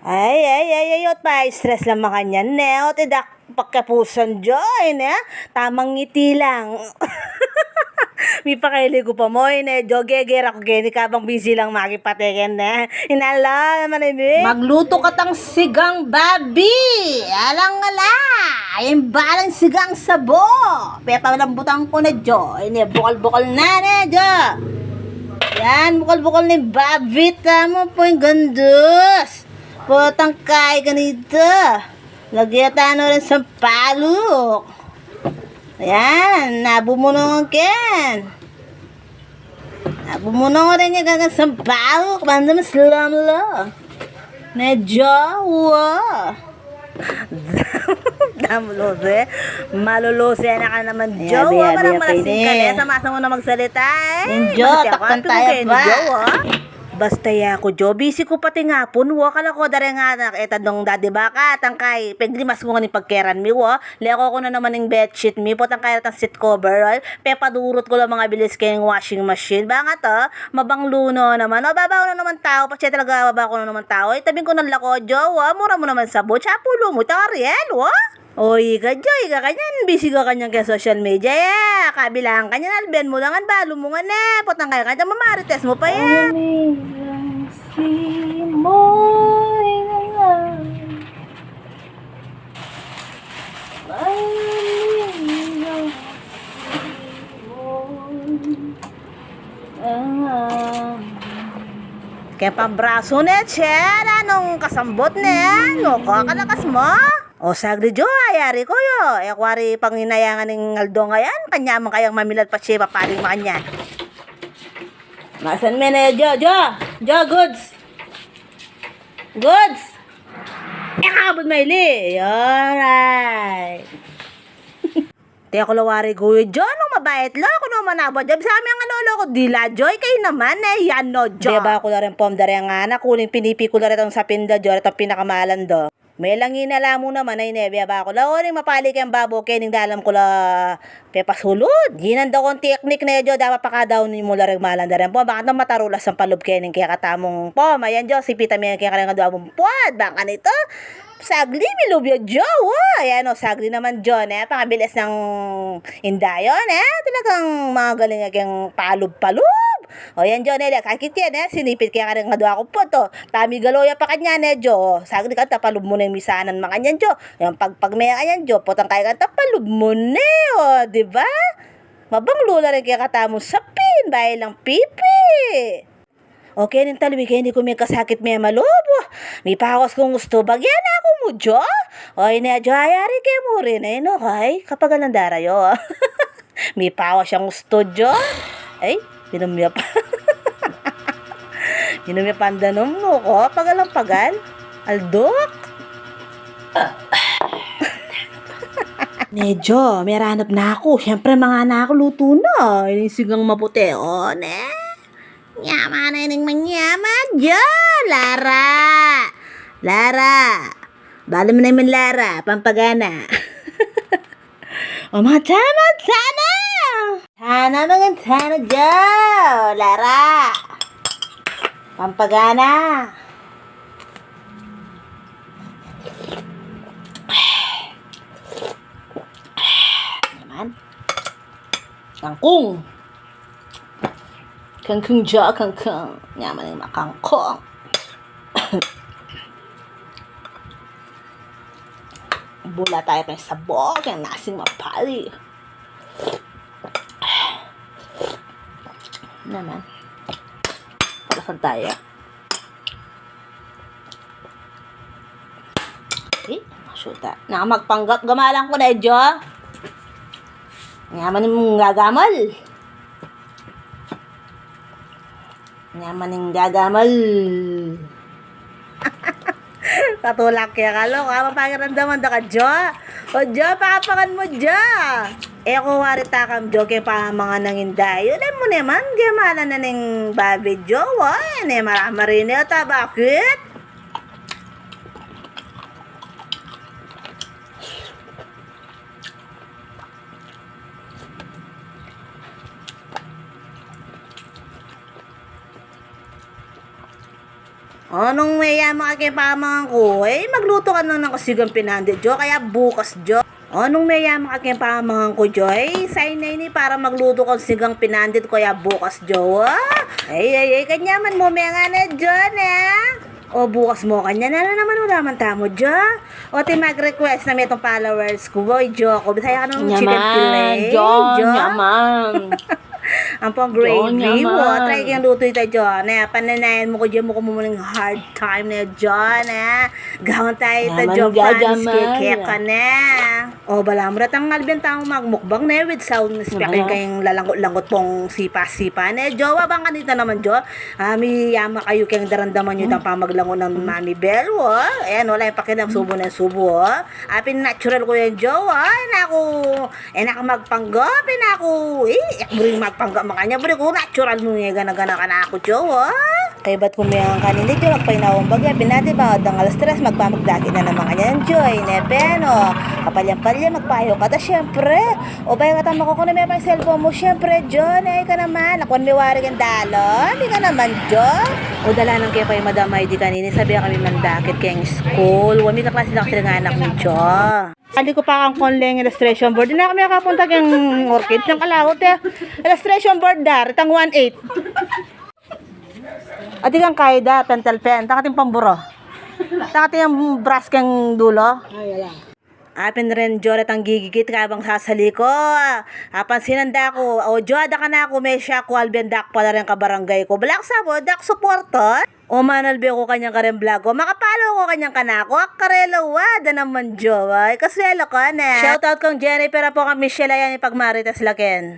Ay, pa-stress lang makanya, ne, o tidak pagkapusan joy, ne, tamang ngiti lang. May pakailigo pa mo, ne, jogeger ako geni ka bang busy lang makipatikin, ne, inala naman, ne. Magluto ka tang sigang babi, alang ala, yung balang sigang sabo, pepa lambutan ko na joy, ne, bukal-bukal na, ne, jo. Yan, bukal-bukal ni babi, tamo po yung gandus. Potang kay ganito. Lagyan tayo rin sa palok. Ayan, nabumunong ken. Nabumunong rin yung gagang sa palok. Banda mas lamlo. Medyo, wow. Damlose. Malulose na ka naman, Jo. Parang malasing ka na. Samasa mo na magsalita eh. Jo, takpan tayo ba? Basta ya ko, Jo. Busy ko pati nga po. Kala ko dari nga na. Dong dadi baka. Tangkay. Pagdimas mo nga ni pagkeran mi. Leko ko na naman ng bedsheet mi. Po tangkay natang seat cover. Pepadurot ko lang mga bilis kayong washing machine. Ba nga to? Mabang luno naman. O babaw na naman tao. Pati talaga babaw ko na naman tao. Tabing ko ng lako, Jo. Mura mo naman sabot. Chapulo mo. Tariel. Oy, ka kanyan. Busy ka kanyan kaya social media, ya. Kabilang kanyan, alben mo lang, balo mo nga na. Potang kaya kanyan, mamarites mo pa, ya. Kaya pambraso na, Chen. Anong kasambot na? No, kakalakas mo? O sagdi Jo, ayari ko yo. E kwari panginayangan ng Aldo ngayon, kanya man kayang mamilat pa siya, papaling mo kanya. Masan men eh, Jo, goods. Goods. E kabod maili. Alright. Di ako lawari ko yun, Jo, nung mabait lo, ako nung manabot, Jo, sa aming ang lolo ko, dila, Joy, kayo naman, eh, yan no, Jo. Diba ako na rin pom, dari ang anak, kuning pinipi ko na rin sa pinda, Jo, ito pinakamalan do. May lang inala mo naman ay nebya ba ako. Lawaring mapalik ang babo kening dalam ko la pepasulod. Hinanda kong teknik na jo dapat pa ka daw ni mula regmalan da rin po. Bakit na matarulas ang palub kening kaya katamong po. Mayan jo si pita mi kaya kanang daw mong puad. Baka nito sagli milubyo jo. Ayan o sagli naman jo ne. Pangabilis ng indayon talagang mga galing ang palub-palub. O yan Jo, nila, kakit yan sinipit kaya ka rin nga doon ako po to. Tami galoya pa kanya Jo. Sagli ka, tapalub mo na yung misanan mga kanyan Jo. Yung pagmaya kanyan Jo, potang kaya ka, tapalub mo na o, diba? Mabang lula rin kaya katamo sa pin, bahay lang pipi. Okay, nin talwi kayo, hindi ko may kasakit may malobo. May pakos kong gusto, bagyan ako mo Jo. O ina Jo, ayari kayo mo rin no, kay kapag alang darayo. May pakos siyang gusto Jo. Ay, Hinumya pa. Hinumya pa ang danom mo ko. Pagal. Aldok. Medyo, may ranap na ako. Siyempre, mga anak ko luto na. Inisigang maputi. O, ne? Yaman na yung manyaman. Jo, Lara. Bala mo naman, Lara. Pampagana. O, mga sana. Sana, Jo. Lara. Pampagana. Naman. Kangkung. Jo, kangkung. Yaman yung makangkong. Bula tayo pa yung sabog. Yung nasing mapali. Naman. Palasan tayo. Masuta. Nakamagpanggap gamalang ko na, Jo. Ngaman yung gagamal. Katulak kaya kalo. Mapakiramdaman da ka, Jo. O, Jo, pakapangan mo, Jo. Ko warita kam Jo, kaya pa mga nanginday. Alam mo naman, gamala na ng babi, Jo. Marama rin ito. Bakit? Anong may mga kay pamangan ko? Magluto ka na ng kasigang pinandi, Jo. Kaya bukas, Jo. Anong may mga kay pamangan ko, Jo? Sign na ini para magluto ka ng kasigang pinandit. Kaya bukas, Jo. Kanyaman mo, may nga na, Jo, na. O bukas mo, kanya na naman wala man tamo, Jo. O mag-request na may itong followers ko, boy, Jo. Ko, bisaya ka ng chicken fillet. Jo, nyaman. Ang pang gravy mo. Try kang luto ito, John. Pananayan mo ko dyan mo kumulang hard time na, John. Gawin tayo ito, John. Fans kaya ka na. O, bala mo ratang albiyan taong magmukbang na with sound speaking kayong lalangot-langot pong sipa-sipa na. Jowa bang kanita naman, Jo? May yama kayo kayong darandaman nyo itang pamaglangon ng Mami Bell, o. Ayan, wala yung pakinang subo ng subo, o. Apin natural ko yan, Jowa. Naku magpanggo. Bring magpangga makanya bro ko natural mo nga gana-gana ka na ako, Jo. Kaya ba't kumayang kanin dito nagpainawang bagay pinati ba ang alas 3 magpamagdaki na naman kanya ng Joy nepeno kapalyang-palya magpayo ka ta syempre o ba yung katama ko na may pang cellphone mo syempre, Jo. Ka naman ako may wari kang dalon hindi ka naman, Jo. O dala ng kaya pa yung madamay di kanini sabi kami mandakit kayang school wami ka klase na kasi ng anak mo, Jo. Hindi ko pa kang konleng illustration board. Hindi na kami nakapunta ng orchids ng kalawot. Illustration board dar, itang 1.8. Ati kang kaida, pentel pen. Takating pamburo. Takating yung brush kang dulo. Ay, wala. Apin rin, Jo, ang gigigit ka bang sasali ko. Apansinan da ko. O, Jo, ada ka na ako. May siya ko, albian dak pala rin kabarangay ko. Balak sa mo, dak supporto. O, manalbi ko kanyang karen vlog ko. Makapalo ko kanyang kanako. Karelo, wada naman, Jo. Kaswelo ka na. Shoutout kong Jennifer po kami Michelle. Ayan, ipagmaritas lakin.